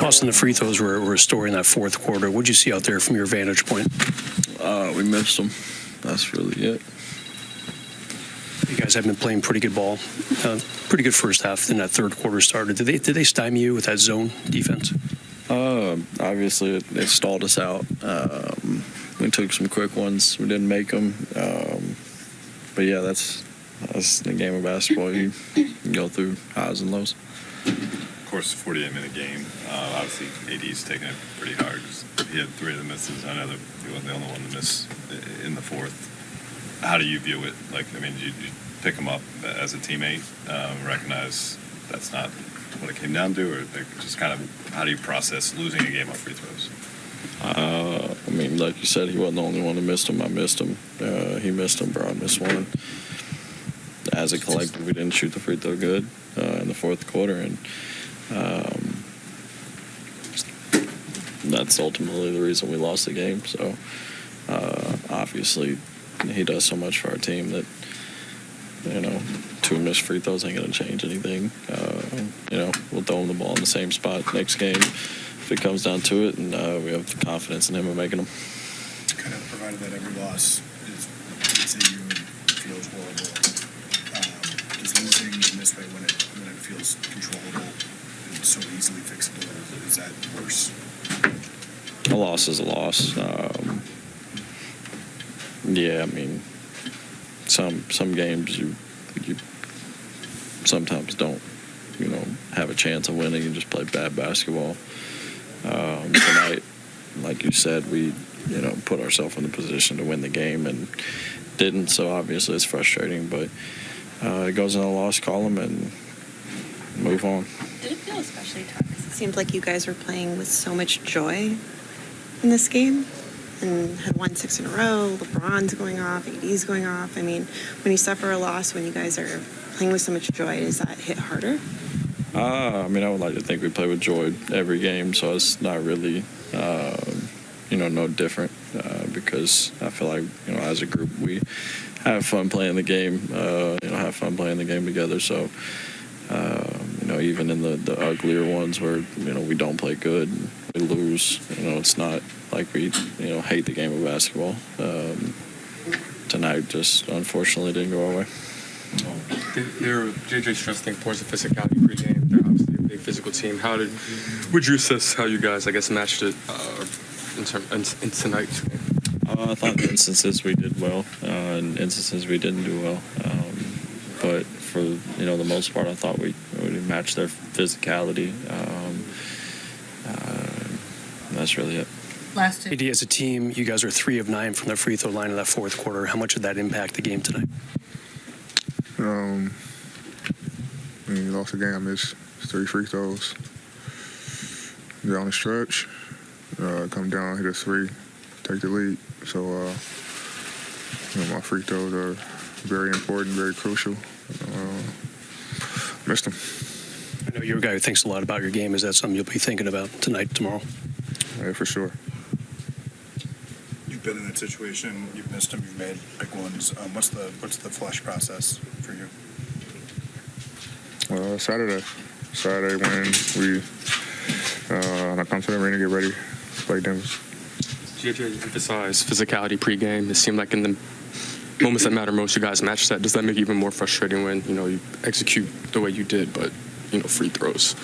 Austin, the free throws were a story in that fourth quarter. What did you see out there from your vantage point? We missed them. That's really it. You guys have been playing pretty good ball, pretty good first half. Then that third quarter started. Did they stymie you with that zone defense? Obviously, it stalled us out. We took some quick ones. We didn't make them. But yeah, that's the game of basketball. You go through highs and lows. Of course, a 48-minute game. Obviously, AD's taking it pretty hard. He had 3 of the misses. I know that he wasn't the only one to miss in the fourth. How do you view it? Like, I mean, you pick him up as a teammate, recognize that's not what it came down to, or just kind of how do you process losing a game on free throws? I mean, like you said, he wasn't the only one who missed him. I missed him. He missed him. Brown missed one. As a collective, we didn't shoot the free throw good in the fourth quarter, and that's ultimately the reason we lost the game. So, obviously, he does so much for our team that, 2 missed free throws ain't going to change anything. We'll throw him the ball in the same spot next game if it comes down to it, and we have the confidence in him of making them. Kind of provided that every loss is you and feels horrible. Does losing in this way when it feels controllable and so easily fixable, is that worse? A loss is a loss. Yeah, I mean, some games you sometimes don't, have a chance of winning and just play bad basketball. Tonight, like you said, we, put ourselves in the position to win the game and didn't. So obviously it's frustrating, but it goes in a loss column and move on. Did it feel especially tough? It seemed like you guys were playing with so much joy in this game and had won 6 in a row. LeBron's going off, AD's going off. I mean, when you suffer a loss, when you guys are playing with so much joy, does that hit harder? I would like to think we play with joy every game, so it's not really, no different because I feel like, as a group, we have fun playing the game, have fun playing the game together. So, even in the uglier ones where, we don't play good, we lose, it's not like we, hate the game of basketball. Tonight just unfortunately didn't go our way. JJ stressed the importance of physicality pregame. They're obviously a big physical team. Would you assess how you guys, matched it in tonight's game? I thought in instances we did well, and instances we didn't do well. But for the most part, I thought we matched their physicality. That's really it. Last two. AD, as a team, you guys are 3 of 9 from the free throw line in that fourth quarter. How much did that impact the game tonight? We lost the game. I missed 3 free throws. Down the stretch, come down, hit a 3, take the lead. So, my free throws are very important, very crucial. Missed them. I know you're a guy who thinks a lot about your game. Is that something you'll be thinking about tonight, tomorrow? Yeah, for sure. You've been in that situation. You've missed them. You've made big ones. What's the flush process for you? Saturday when I come to the arena, get ready to play Denver. JJ emphasized physicality pregame. It seemed like in the moments that matter most, you guys matched that. Does that make it even more frustrating when, you execute the way you did, but, free throws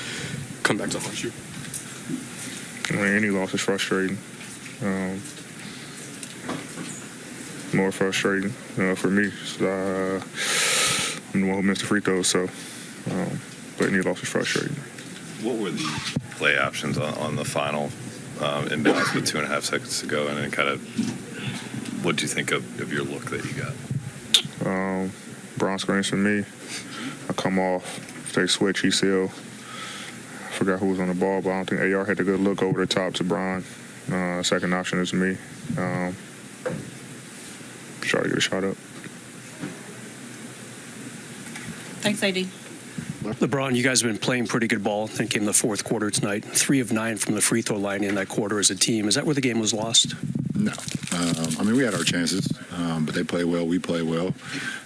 come back to haunt you? Any loss is frustrating. More frustrating for me. I'm the one who missed the free throws, so but any loss is frustrating. What were the play options on the final inbounds with 2.5 seconds to go, and then kind of what do you think of your look that you got? Brown screens for me. I come off, they switch, he seal. I forgot who was on the ball, but I don't think AR had a good look over the top to Brown. Second option is me. Try to get a shot up. Thanks, AD. LeBron, you guys have been playing pretty good ball. Then came the fourth quarter tonight. 3 of 9 from the free throw line in that quarter as a team. Is that where the game was lost? No. We had our chances, but they play well. We play well.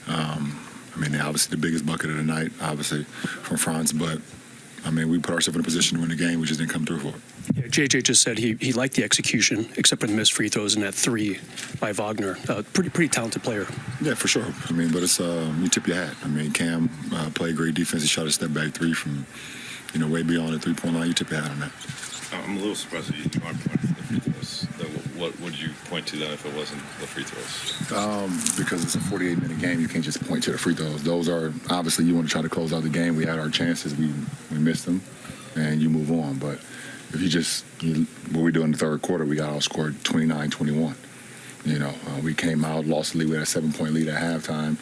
Obviously the biggest bucket of the night, obviously, from Franz, but I mean, we put ourselves in a position to win the game. We just didn't come through for it. Yeah, JJ just said he liked the execution, except for the missed free throws in that 3 by Wagner. Pretty talented player. Yeah, for sure. I mean, but it's you tip your hat. I mean, Cam played great defense. He shot a step back 3 from, way beyond the 3-point line. You tip your hat on that. I'm a little surprised that you aren't pointing to the free throws. What would you point to then if it wasn't the free throws? Because it's a 48-minute game, you can't just point to the free throws. Those are, obviously, you want to try to close out the game. We had our chances. We missed them, and you move on. But if what we do in the third quarter, we got outscored 29-21. We came out, lost the lead. We had a 7-point lead at halftime,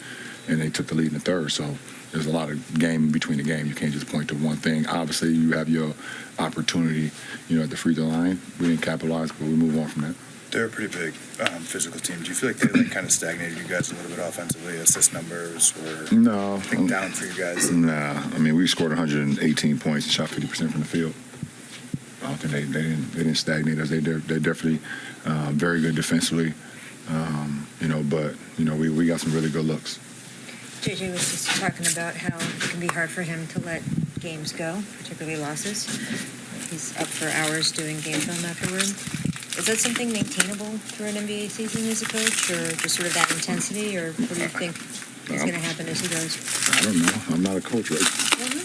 and they took the lead in the third. So there's a lot of game between the game. You can't just point to one thing. Obviously, you have your opportunity, at the free throw line. We didn't capitalize, but we move on from that. They're a pretty big physical team. Do you feel like they kind of stagnated you guys a little bit offensively, assist numbers, or No. down for you guys? Nah. I mean, we scored 118 points and shot 50% from the field. I don't think they didn't stagnate us. They're definitely very good defensively. But we got some really good looks. JJ was just talking about how it can be hard for him to let games go, particularly losses. He's up for hours doing game film afterward. Is that something maintainable through an NBA season as a coach, or just sort of that intensity, or what do you think is going to happen as he goes? I don't know. I'm not a coach, right? Well, no,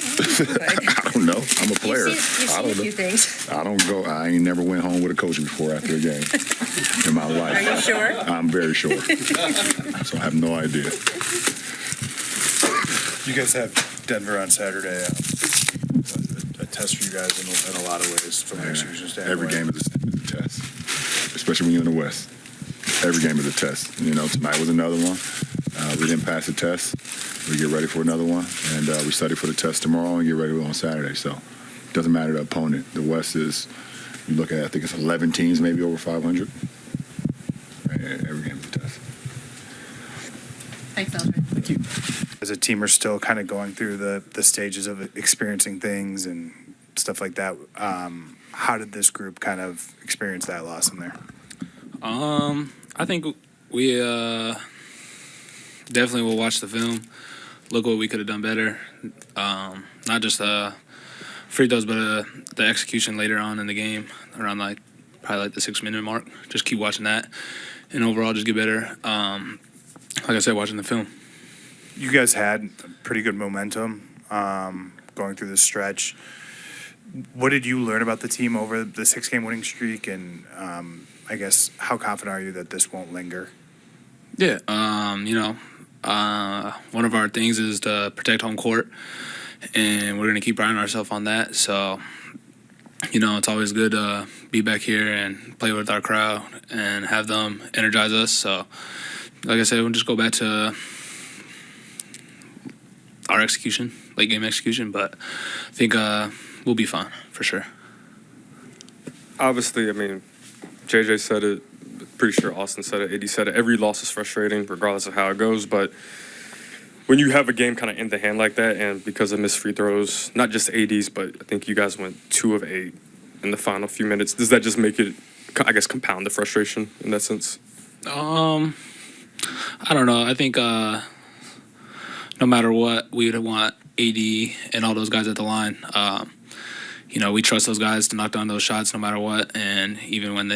I don't know. I'm a player. You've seen a few things. I ain't never went home with a coach before after a game in my life. Are you sure? I'm very sure. So I have no idea. You guys have Denver on Saturday. A test for you guys in a lot of ways from an execution standpoint. Every game is a test, especially when you're in the West. Every game is a test. Tonight was another one. We didn't pass the test. We get ready for another one, and we study for the test tomorrow and get ready on Saturday. So it doesn't matter the opponent. The West is, you look at, I think it's 11 teams maybe over 500. Every game is a test. Thanks, Eldred. Thank you. As a team, are still kind of going through the stages of experiencing things and stuff like that. How did this group kind of experience that loss in there? I think we definitely will watch the film, look what we could have done better. Not just free throws, but the execution later on in the game, around probably the 6-minute mark. Just keep watching that, and overall just get better. Like I said, watching the film. You guys had pretty good momentum going through this stretch. What did you learn about the team over the 6-game winning streak, and I guess how confident are you that this won't linger? Yeah, one of our things is to protect home court, and we're going to keep priding ourselves on that. So, it's always good to be back here and play with our crowd and have them energize us. So, like I said, we'll just go back to our execution, late game execution, but I think we'll be fine for sure. Obviously, I mean, JJ said it, pretty sure Austin said it, AD said it, every loss is frustrating regardless of how it goes, but when you have a game kind of in the hand like that, and because of missed free throws, not just AD's, but I think you guys went 2 of 8 in the final few minutes, does that just make it, I guess, compound the frustration in that sense? I don't know. I think no matter what, we would want AD and all those guys at the line. We trust those guys to knock down those shots no matter what. And even when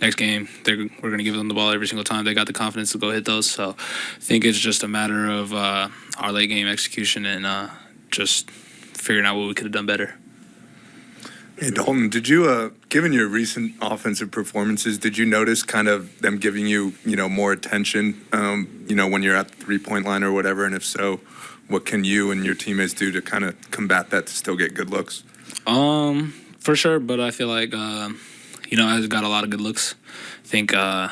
next game, we're going to give them the ball every single time. They got the confidence to go hit those. So I think it's just a matter of our late game execution and just figuring out what we could have done better. Hey, Dalton, did you, given your recent offensive performances, did you notice kind of them giving you, more attention, when you're at the 3-point line or whatever? And if so, what can you and your teammates do to kind of combat that to still get good looks? For sure, but I feel like, I got a lot of good looks. I think, to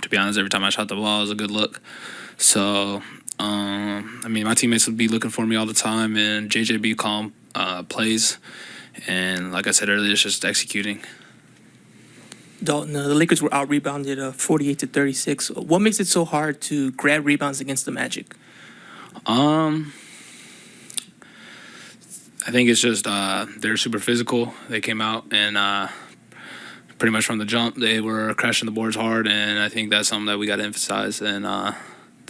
be honest, every time I shot the ball, it was a good look. So, my teammates would be looking for me all the time, and JJ be calm plays. And like I said earlier, it's just executing. Dalton, the Lakers were out-rebounded 48-36. What makes it so hard to grab rebounds against the Magic? I think it's just they're super physical. They came out and pretty much from the jump, they were crashing the boards hard, and I think that's something that we got to emphasize in the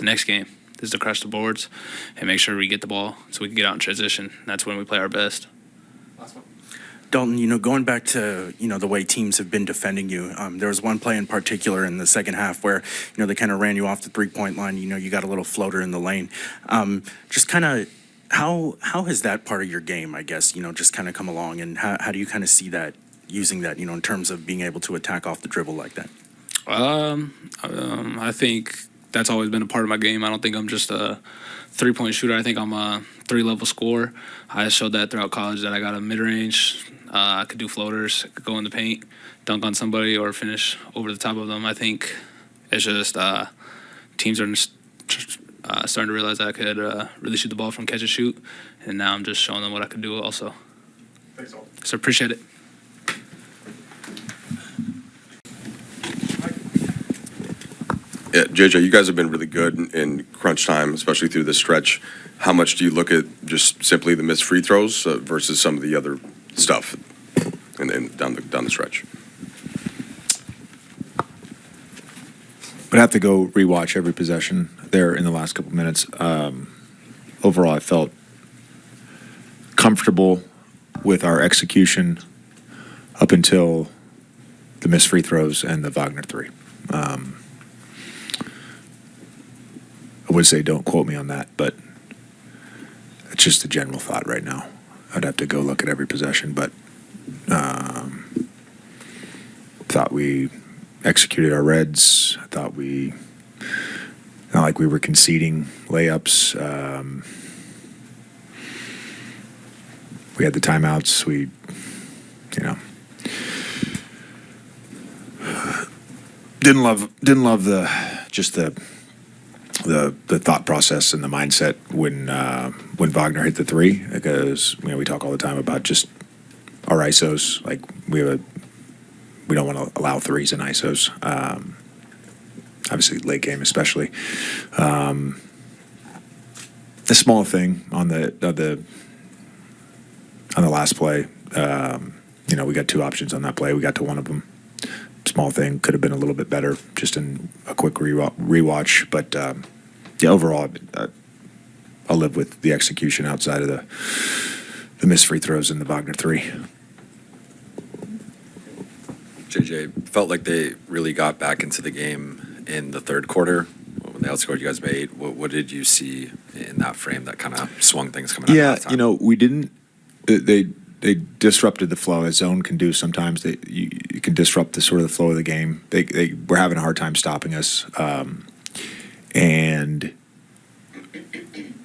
next game is to crash the boards and make sure we get the ball so we can get out in transition. That's when we play our best. Dalton, going back to, the way teams have been defending you, there was one play in particular in the second half where, they kind of ran you off the three-point line. You got a little floater in the lane. Just kind of, how has that part of your game, I guess, just kind of come along, and how do you kind of see that, using that, in terms of being able to attack off the dribble like that? I think that's always been a part of my game. I don't think I'm just a three-point shooter. I think I'm a three-level scorer. I showed that throughout college that I got a mid-range. I could do floaters, I could go in the paint, dunk on somebody, or finish over the top of them. I think it's just teams are starting to realize that I could really shoot the ball from catch and shoot, and now I'm just showing them what I could do also. Thanks, all. So appreciate it. Yeah, JJ, you guys have been really good in crunch time, especially through this stretch. How much do you look at just simply the missed free throws versus some of the other stuff and down the stretch? Would have to go rewatch every possession there in the last couple minutes. Overall, I felt comfortable with our execution up until the missed free throws and the Wagner three. I would say don't quote me on that, but it's just a general thought right now. I'd have to go look at every possession, but thought we executed our reds. I thought not like we were conceding layups. We had the timeouts. We didn't love the thought process and the mindset when Wagner hit the three, because we talk all the time about just our ISOs. Like we don't want to allow threes in ISOs. Obviously, late game especially. A small thing on the last play. We got two options on that play. We got to one of them. Small thing, could have been a little bit better just in a quick rewatch. But overall, I'll live with the execution outside of the missed free throws and the Wagner three. JJ, felt like they really got back into the game in the third quarter when they outscored you guys by 8. What did you see in that frame that kind of swung things coming out of halftime? We didn't. They disrupted the flow, as zone can do sometimes. You can disrupt the sort of the flow of the game. They were having a hard time stopping us. And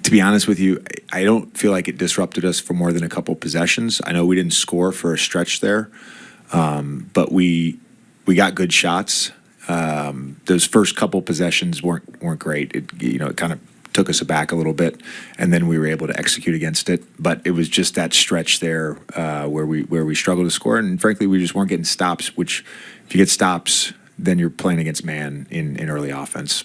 to be honest with you, I don't feel like it disrupted us for more than a couple possessions. I know we didn't score for a stretch there, but we got good shots. Those first couple possessions weren't great. It kind of took us aback a little bit, and then we were able to execute against it. But it was just that stretch there where we struggled to score, and frankly, we just weren't getting stops. Which, if you get stops, then you're playing against man in early offense.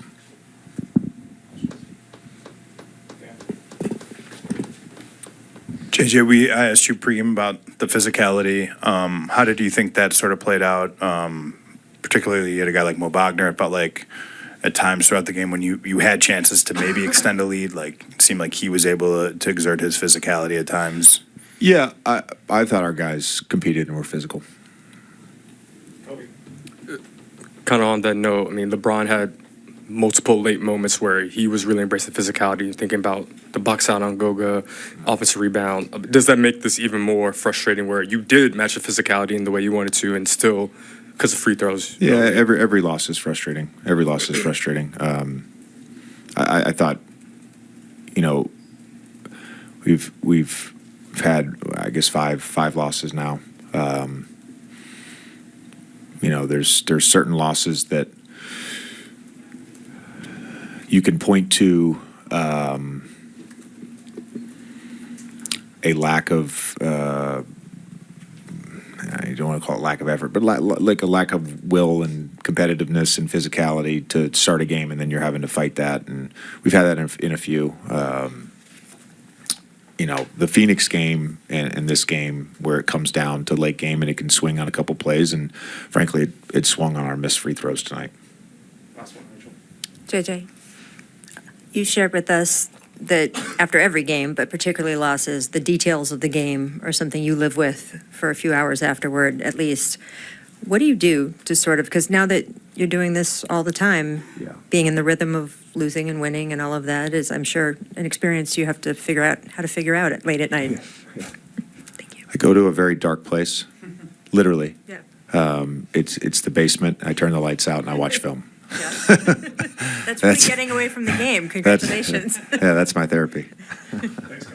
JJ, I asked you pregame about the physicality. How did you think that sort of played out? Particularly, you had a guy like Mo Wagner. It felt like at times throughout the game when you had chances to maybe extend a lead, like it seemed like he was able to exert his physicality at times. Yeah, I thought our guys competed and were physical. Kind of on that note, LeBron had multiple late moments where he was really embracing physicality, thinking about the box out on Goga, offensive rebound. Does that make this even more frustrating where you did match the physicality in the way you wanted to and still, because of free throws? Yeah, every loss is frustrating. Every loss is frustrating. I thought, we've had, I guess, five losses now. There's certain losses that you can point to a lack of, I don't want to call it lack of effort, but like a lack of will and competitiveness and physicality to start a game, and then you're having to fight that. And we've had that in a few. The Phoenix game and this game where it comes down to late game and it can swing on a couple plays, and frankly, it swung on our missed free throws tonight. JJ, you shared with us that after every game, but particularly losses, the details of the game are something you live with for a few hours afterward, at least. What do you do to sort of, because now that you're doing this all the time, Yeah. being in the rhythm of losing and winning and all of that is, I'm sure, an experience you have to figure out how to figure out at late at night. I go to a very dark place, literally. Yeah. It's the basement. I turn the lights out and I watch film. That's really getting away from the game. Congratulations. Yeah, that's my therapy. Thanks, Coach.